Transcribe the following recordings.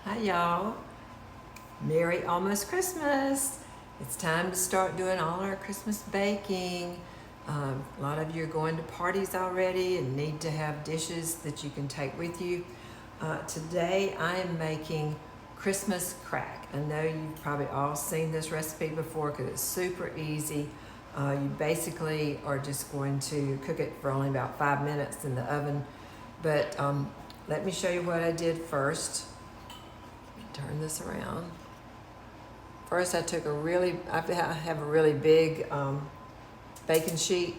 Hi y'all. Merry almost Christmas. It's time to start doing all our Christmas baking. A lot of you are going to parties already and need to have dishes that you can take with you. Today I am making Christmas crack. I know you've probably all seen this recipe before because it's super easy. You basically are just going to cook it for only about 5 minutes in the oven. But let me show you what I did first. Turn this around. First I took I have a really big baking sheet.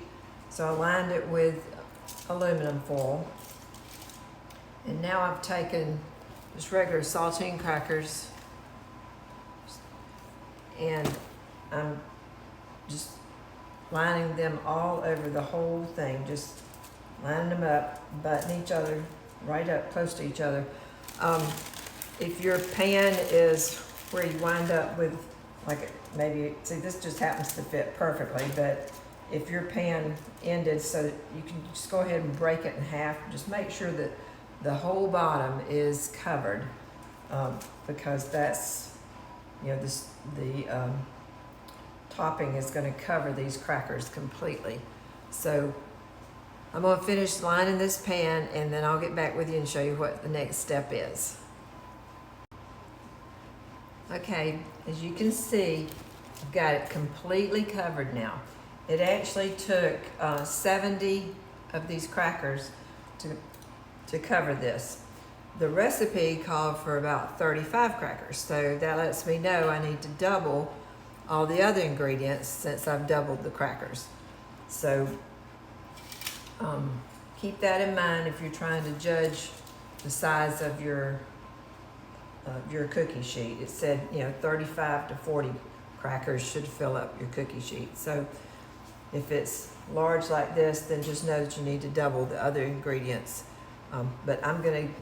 So I lined it with aluminum foil. And now I've taken just regular saltine crackers and I'm just lining them all over the whole thing, just lining them up, butting each other right up close to each other. If your pan is where you wind up with, like, maybe, see, this just happens to fit perfectly, but if your pan ended so that you can just go ahead and break it in half, just make sure that the whole bottom is covered, because that's, you know, the topping is going to cover these crackers completely. So I'm going to finish lining this pan and then I'll get back with you and show you what the next step is. Okay, as you can see, I've got it completely covered now. It actually took 70 of these crackers to cover this. The recipe called for about 35 crackers, so that lets me know I need to double all the other ingredients since I've doubled the crackers. So keep that in mind if you're trying to judge the size of your cookie sheet. It said, you know, 35 to 40 crackers should fill up your cookie sheet. So if it's large like this, then just know that you need to double the other ingredients. But I'm going to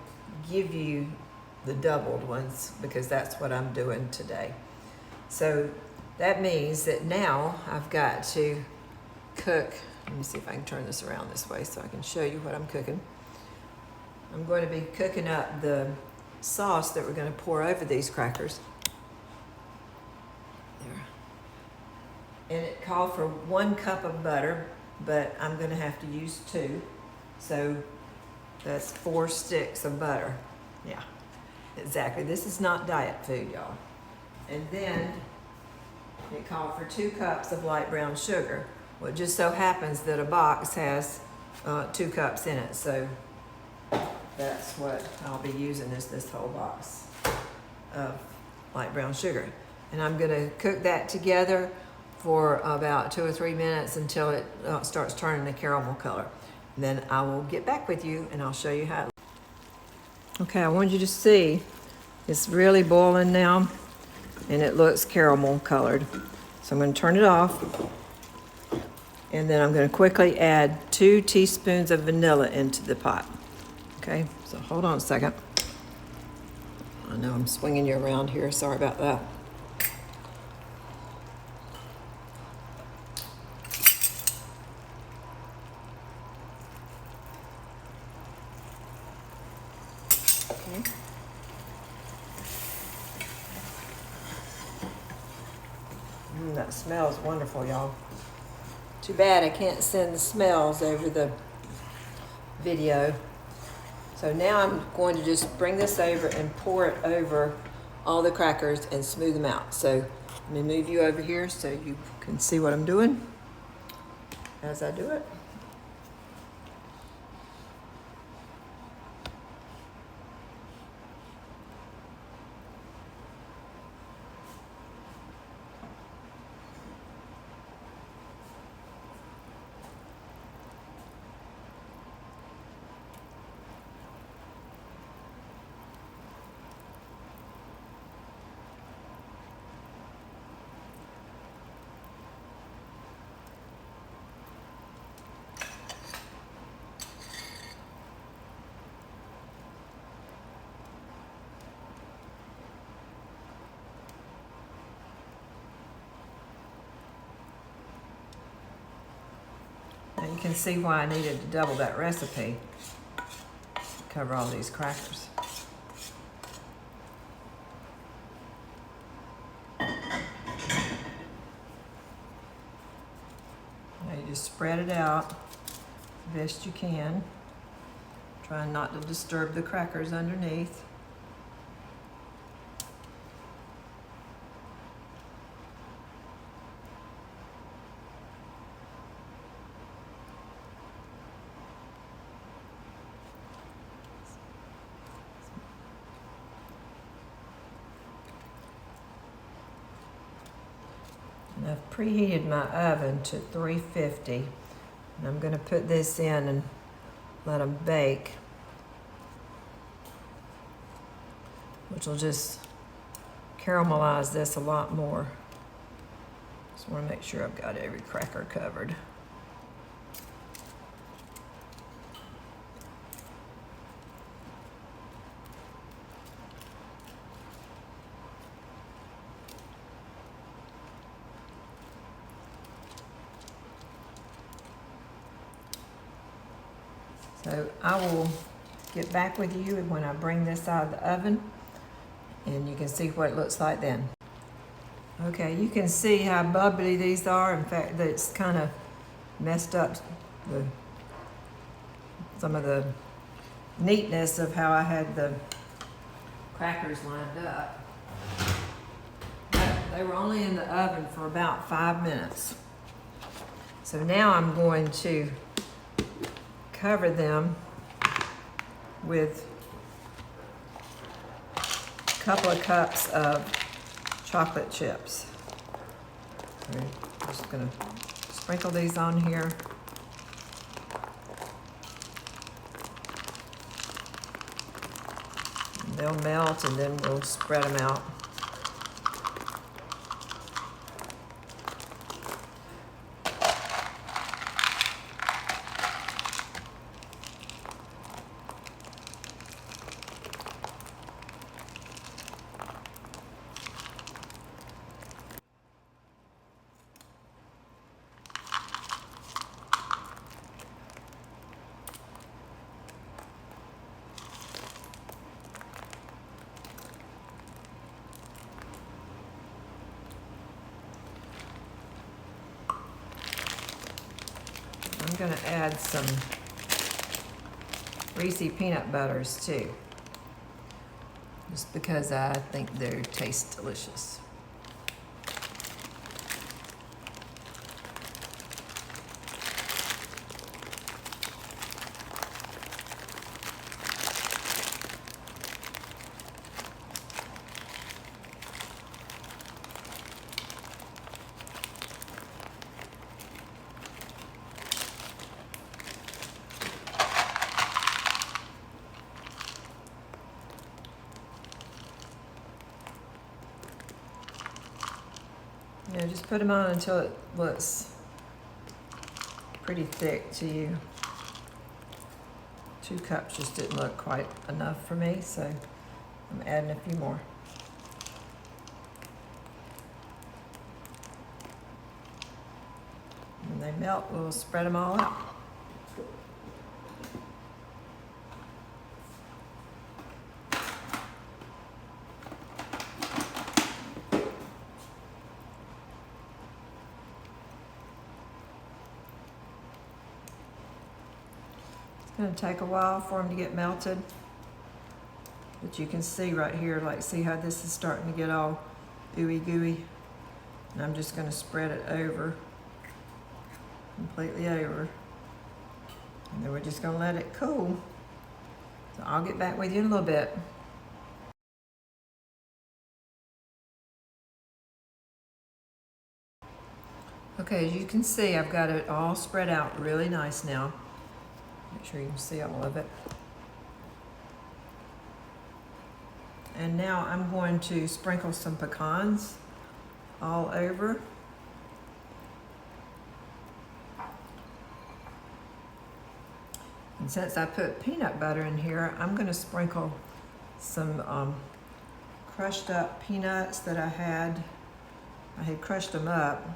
give you the doubled ones because that's what I'm doing today. So that means that now I've got to cook. Let me see if I can turn this around this way so I can show you what I'm cooking. I'm going to be cooking up the sauce that we're going to pour over these crackers. There. And it called for 1 cup of butter, but I'm going to have to use 2. So that's 4 sticks of butter. Yeah, exactly. This is not diet food, y'all. And then it called for 2 cups of light brown sugar. Well, it just so happens that a box has 2 cups in it. So that's what I'll be using, is this whole box of light brown sugar. And I'm going to cook that together for about 2 or 3 minutes until it starts turning the caramel color. And then I will get back with you and I'll show you how. Okay, I want you to see it's really boiling now and it looks caramel colored. So I'm going to turn it off. And then I'm going to quickly add 2 teaspoons of vanilla into the pot. Okay, so hold on a second. I know I'm swinging you around here. Sorry about that. Okay. That smells wonderful, y'all. Too bad I can't send the smells over the video. So now I'm going to just bring this over and pour it over all the crackers and smooth them out. So let me move you over here so you can see what I'm doing as I do it. Now you can see why I needed to double that recipe to cover all these crackers. just spread it out the best you can. Trying not to disturb the crackers underneath. And I've preheated my oven to 350. And I'm going to put this in and let them bake, which will just caramelize this a lot more. Just want to make sure I've got every cracker covered. So I will get back with you when I bring this out of the oven, and you can see what it looks like then. Okay, you can see how bubbly these are. In fact, it's kind of messed up some of the neatness of how I had the crackers lined up. But they were only in the oven for about 5 minutes. So now I'm going to cover them with a couple of cups of chocolate chips. I'm just gonna sprinkle these on here. And they'll melt, and then we'll spread them out. I'm going to add some Reese's peanut butters too, just because I think they taste delicious. Yeah, just put them on until it looks pretty thick to you. 2 cups just didn't look quite enough for me, so I'm adding a few more. When they melt, we'll spread them all out. It's going to take a while for them to get melted, but you can see right here, like, see how this is starting to get all ooey gooey. And I'm just going to spread it over, completely over, and then we're just going to let it cool. So I'll get back with you in a little bit. Okay, as you can see, I've got it all spread out really nice now. Make sure you can see all of it. And now I'm going to sprinkle some pecans all over. And since I put peanut butter in here, I'm going to sprinkle some crushed up peanuts that I had. I had crushed them up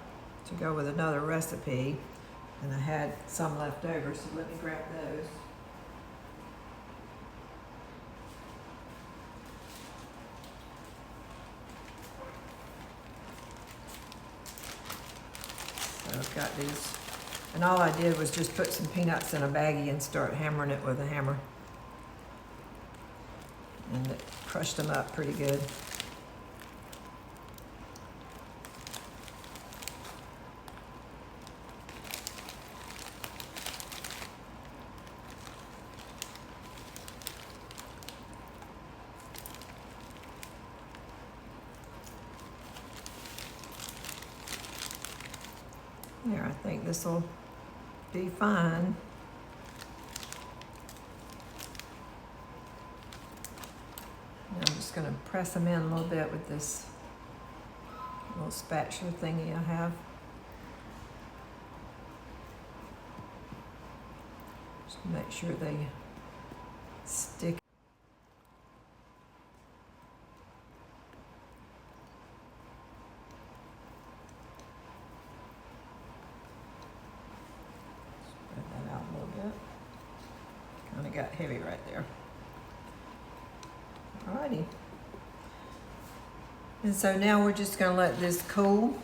to go with another recipe, and I had some left over, so let me grab those. So I've got these And all I did was just put some peanuts in a baggie and start hammering it with a hammer. And it crushed them up pretty good. There, I think this will be fine. Now I'm just going to press them in a little bit with this little spatula thingy I have. Just make sure they stick. Spread that out a little bit. Kind of got heavy right there. Alrighty. And so now we're just going to let this cool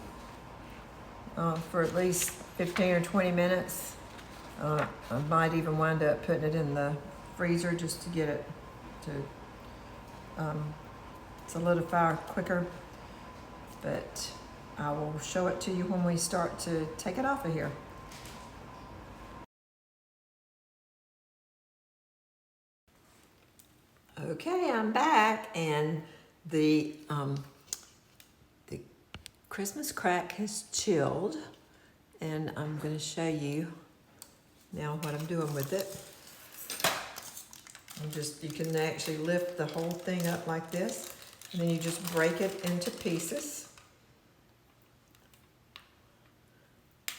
for at least 15 or 20 minutes. I might even wind up putting it in the freezer just to get it to solidify quicker. But I will show it to you when we start to take it off of here. Okay, I'm back, and the Christmas crack has chilled, and I'm going to show you now what I'm doing with it. You can actually lift the whole thing up like this, and then you just break it into pieces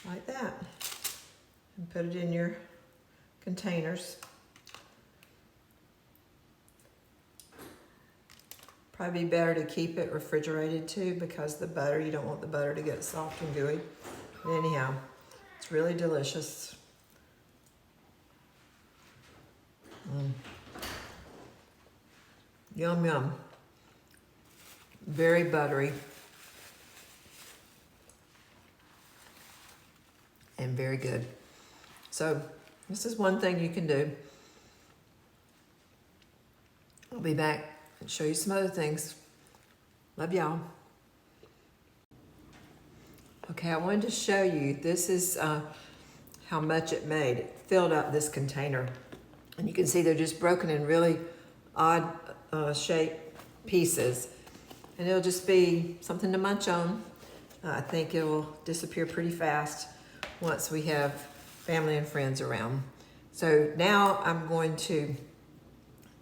like that, and put it in your containers. Probably be better to keep it refrigerated too, because the butter, you don't want the butter to get soft and gooey. But anyhow, it's really delicious. Yum, yum. Very buttery. And very good. So this is one thing you can do. I'll be back and show you some other things. Love y'all. Okay, I wanted to show you, this is how much it made. It filled up this container. And you can see they're just broken in really odd shaped pieces. And it'll just be something to munch on. I think it will disappear pretty fast once we have family and friends around. So now I'm going to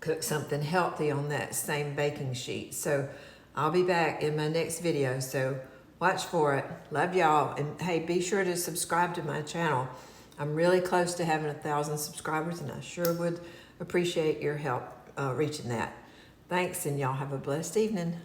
cook something healthy on that same baking sheet. So I'll be back in my next video, so watch for it. Love y'all, and hey, be sure to subscribe to my channel. I'm really close to having 1,000 subscribers, and I sure would appreciate your help reaching that. Thanks, and y'all have a blessed evening.